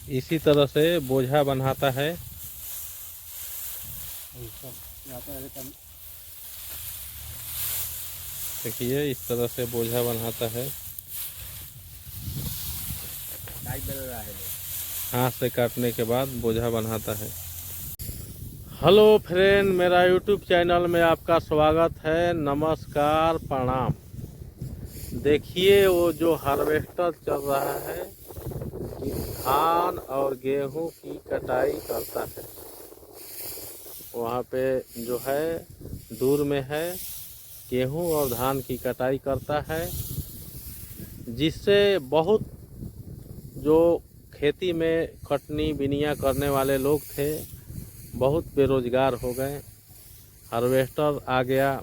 इसी तरह से बोझा बनाता है। देखिए इस तरह से बोझा बनाता है, हाथ से काटने के बाद बोझा बनाता है। हेलो फ्रेंड, मेरा यूट्यूब चैनल में आपका स्वागत है। नमस्कार, प्रणाम। देखिए वो जो हार्वेस्टर चल रहा है, धान और गेहूं की कटाई करता है। वहाँ पे जो है दूर में है, गेहूं और धान की कटाई करता है, जिससे बहुत जो खेती में कटनी बिनिया करने वाले लोग थे बहुत बेरोजगार हो गए। हार्वेस्टर आ गया,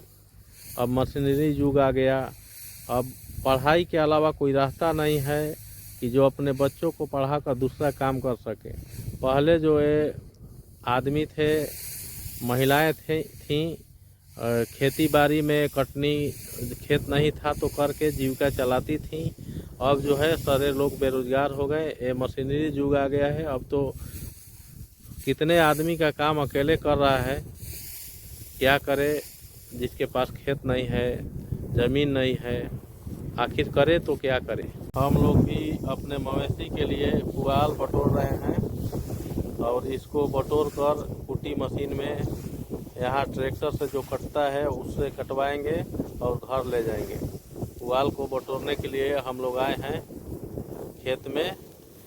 अब मशीनरी युग आ गया। अब पढ़ाई के अलावा कोई रास्ता नहीं है कि जो अपने बच्चों को पढ़ा कर दूसरा काम कर सके। पहले जो है आदमी थे, महिलाएं थीं, खेती बाड़ी में कटनी, खेत नहीं था तो करके जीविका चलाती थीं। अब जो है सारे लोग बेरोजगार हो गए, ये मशीनरी युग आ गया है। अब तो कितने आदमी का काम अकेले कर रहा है, क्या करे जिसके पास खेत नहीं है, ज़मीन नहीं है, आखिर करे तो क्या करे। हम लोग भी अपने मवेशी के लिए पुआल बटोर रहे हैं और इसको बटोर कर कुटी मशीन में यहाँ ट्रैक्टर से जो कटता है उससे कटवाएंगे और घर ले जाएंगे। पुआल को बटोरने के लिए हम लोग आए हैं खेत में,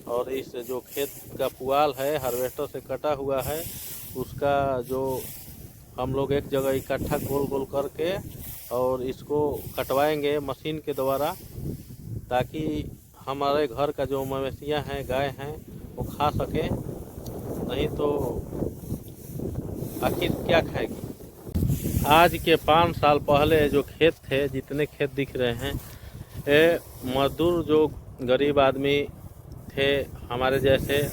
और इस जो खेत का पुआल है हार्वेस्टर से कटा हुआ है, उसका जो हम लोग एक जगह इकट्ठा गोल गोल करके और इसको कटवाएंगे मशीन के द्वारा, ताकि हमारे घर का जो मवेशियाँ हैं, गाय हैं, वो खा सके। नहीं तो आखिर क्या खाएगी। आज के 5 साल पहले जो खेत थे, जितने खेत दिख रहे हैं, ये मजदूर जो गरीब आदमी थे हमारे जैसे,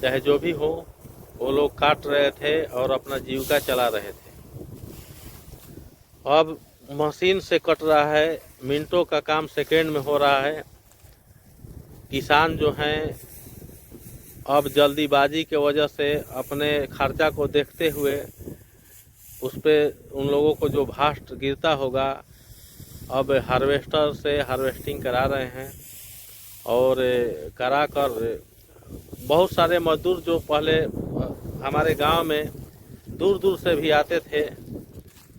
चाहे जो भी हो, वो लोग काट रहे थे और अपना जीविका चला रहे थे। अब मशीन से कट रहा है, मिनटों का काम सेकेंड में हो रहा है। किसान जो हैं अब जल्दीबाजी के वजह से अपने खर्चा को देखते हुए उस पर उन लोगों को जो भास्ट गिरता होगा, अब हार्वेस्टर से हार्वेस्टिंग करा रहे हैं। और करा कर बहुत सारे मजदूर जो पहले हमारे गांव में दूर दूर से भी आते थे,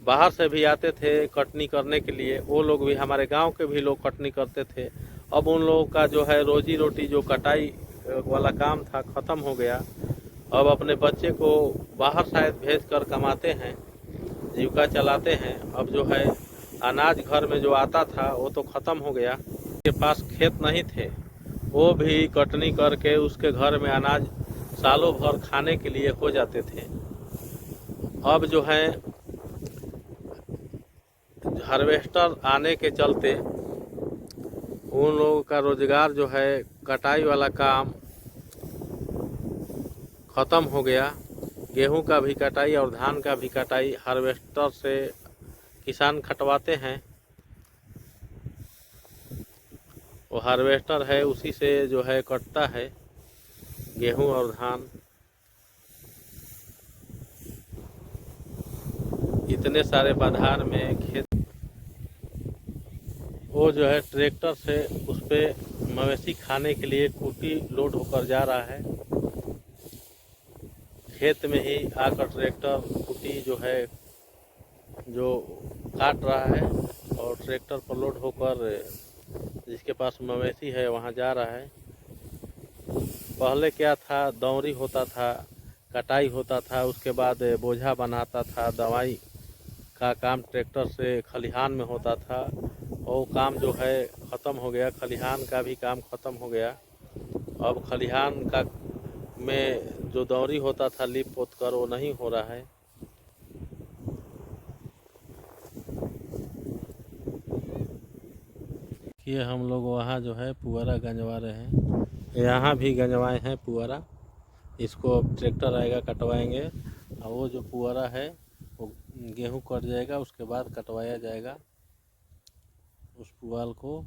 बाहर से भी आते थे कटनी करने के लिए, वो लोग भी, हमारे गांव के भी लोग कटनी करते थे। अब उन लोगों का जो है रोजी रोटी, जो कटाई वाला काम था, ख़त्म हो गया। अब अपने बच्चे को बाहर शायद भेज कर कमाते हैं, जीविका चलाते हैं। अब जो है अनाज घर में जो आता था वो तो ख़त्म हो गया। के पास खेत नहीं थे, वो भी कटनी करके उसके घर में अनाज सालों भर खाने के लिए हो जाते थे। अब जो है हार्वेस्टर आने के चलते उन लोगों का रोजगार जो है, कटाई वाला काम ख़त्म हो गया। गेहूं का भी कटाई और धान का भी कटाई हार्वेस्टर से किसान खटवाते हैं। वो हार्वेस्टर है, उसी से जो है कटता है गेहूं और धान। इतने सारे बाजार में खेत, वो जो है ट्रैक्टर से उस पर मवेशी खाने के लिए कुटी लोड होकर जा रहा है। खेत में ही आकर ट्रैक्टर कुटी जो है जो काट रहा है और ट्रैक्टर पर लोड होकर जिसके पास मवेशी है वहाँ जा रहा है। पहले क्या था, दौरी होता था, कटाई होता था, उसके बाद बोझा बनाता था, दवाई का काम ट्रैक्टर से खलिहान में होता था। वो काम जो है ख़त्म हो गया, खलिहान का भी काम ख़त्म हो गया। अब खलिहान का में जो दौरी होता था लिप पोत कर, वो नहीं हो रहा है। ये हम लोग वहाँ जो है पुअरा गंजवा रहे हैं, यहाँ भी गंजवाए हैं पुअरा। इसको अब ट्रैक्टर आएगा, कटवाएंगे, और वो जो पुअरा है वो गेहूं कट जाएगा, उसके बाद कटवाया जाएगा। उस पुआल को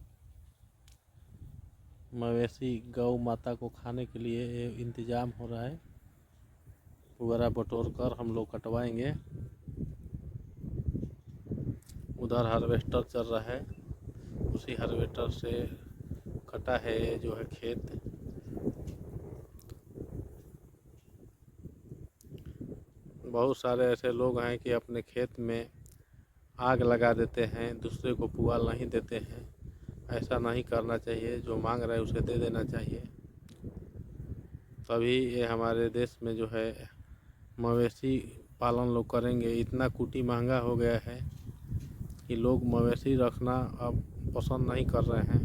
मवेशी गौ माता को खाने के लिए इंतजाम हो रहा है। पुअरा बटोर कर हम लोग कटवाएंगे। उधर हार्वेस्टर चल रहा है, उसी हार्वेस्टर से कटा है जो है खेत। बहुत सारे ऐसे लोग हैं कि अपने खेत में आग लगा देते हैं, दूसरे को पुआल नहीं देते हैं। ऐसा नहीं करना चाहिए, जो मांग रहा है उसे दे देना चाहिए। तभी ये हमारे देश में जो है मवेशी पालन लोग करेंगे। इतना कुटी महंगा हो गया है कि लोग मवेशी रखना अब पसंद नहीं कर रहे हैं।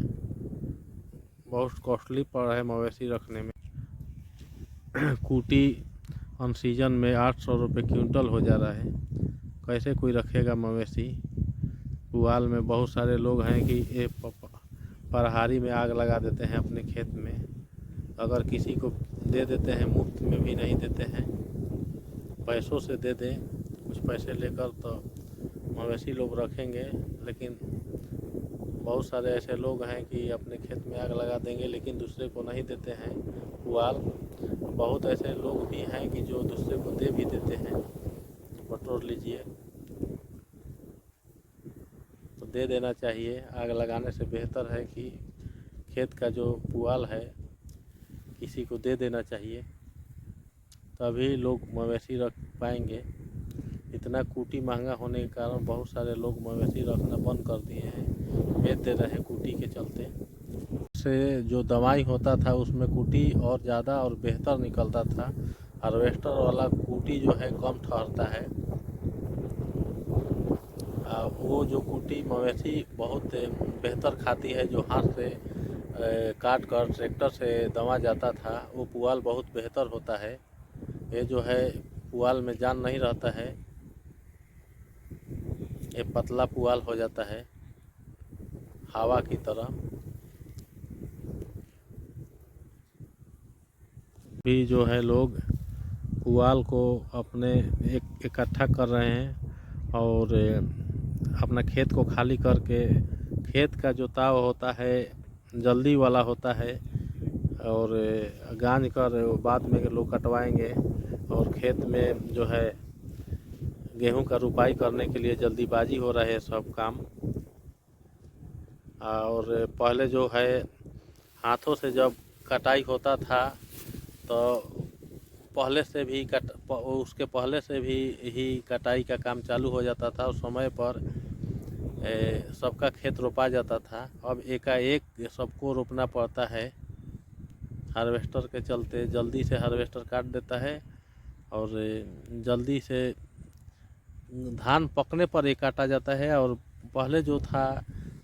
बहुत कॉस्टली पड़ रहा है मवेशी रखने में। कुटी अन सीजन में 800 रुपये क्विंटल हो जा रहा है। कैसे कोई रखेगा मवेशी? पुआल में बहुत सारे लोग हैं कि ये पराहारी में आग लगा देते हैं अपने खेत में। अगर किसी को दे देते हैं, मुफ्त में भी नहीं देते हैं, पैसों से दे दें, कुछ पैसे लेकर तो मवेशी लोग रखेंगे। लेकिन बहुत सारे ऐसे लोग हैं कि अपने खेत में आग लगा देंगे लेकिन दूसरे को नहीं देते हैं पुआल। बहुत ऐसे लोग भी हैं कि जो दूसरे को दे भी देते हैं, बटोर लीजिए। तो दे देना चाहिए। आग लगाने से बेहतर है कि खेत का जो पुआल है किसी को दे देना चाहिए, तभी लोग मवेशी रख पाएंगे। इतना कुटी महंगा होने के कारण बहुत सारे लोग मवेशी रखना बंद कर दिए हैं, बेच दे रहे हैं कुटी के चलते। से जो दवाई होता था उसमें कुटी और ज़्यादा और बेहतर निकलता था। हार्वेस्टर वाला कुटी जो है कम ठहरता है। वो जो कुटी मवेशी बहुत बेहतर खाती है, जो हाथ से काट कर ट्रैक्टर से दवा जाता था, वो पुआल बहुत बेहतर होता है। ये जो है पुआल में जान नहीं रहता है, ये पतला पुआल हो जाता है हवा की तरह। भी जो है लोग पुआल को अपने इकट्ठा कर रहे हैं और अपना खेत को खाली करके, खेत का जो ताव होता है जल्दी वाला होता है और गांज कर बाद में लोग कटवाएंगे। और खेत में जो है गेहूं का रुपाई करने के लिए जल्दीबाजी हो रहा है सब काम। और पहले जो है हाथों से जब कटाई होता था तो पहले से भी उसके पहले से भी ही कटाई का काम चालू हो जाता था और समय पर सबका खेत रोपा जाता था। अब एकाएक सबको रोपना पड़ता है हार्वेस्टर के चलते। जल्दी से हार्वेस्टर काट देता है और जल्दी से धान पकने पर एक काटा जाता है। और पहले जो था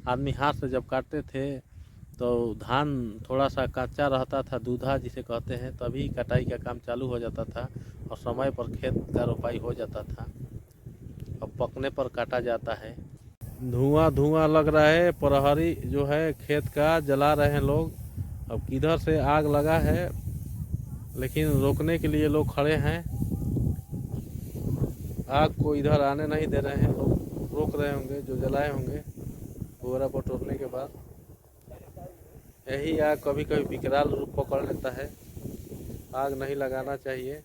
आदमी हाथ से जब काटते थे तो धान थोड़ा सा कच्चा रहता था, दूधा जिसे कहते हैं, तभी कटाई का काम चालू हो जाता था और समय पर खेत का रोपाई हो जाता था। अब पकने पर काटा जाता है। धुआं लग रहा है, प्रहरी जो है खेत का जला रहे हैं लोग। अब किधर से आग लगा है लेकिन रोकने के लिए लोग खड़े हैं। आग को इधर आने नहीं दे रहे हैं लोग, रोक रहे होंगे जो जलाए होंगे पुअरा बटोरने के बाद। यही आग कभी कभी विकराल रूप पकड़ लेता है, आग नहीं लगाना चाहिए।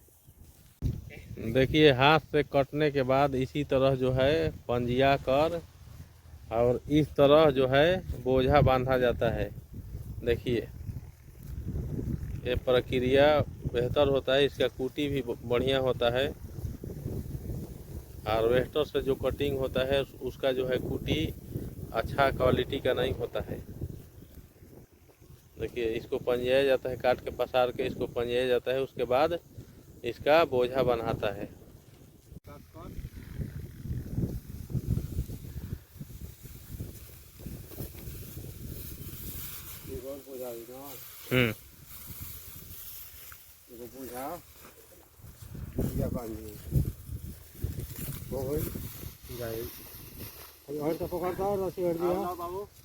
देखिए हाथ से कटने के बाद इसी तरह जो है पंजिया कर और इस तरह जो है बोझा बांधा जाता है। देखिए ये प्रक्रिया बेहतर होता है, इसका कुटी भी बढ़िया होता है। हार्वेस्टर से जो कटिंग होता है उसका जो है कुटी अच्छा क्वालिटी का नहीं होता है। देखिए इसको पंजिया जाता है, काट के पसार के इसको पंजिया जाता है, उसके बाद इसका बोझा बनाता है। पकड़ता और रस्सी हट दिया।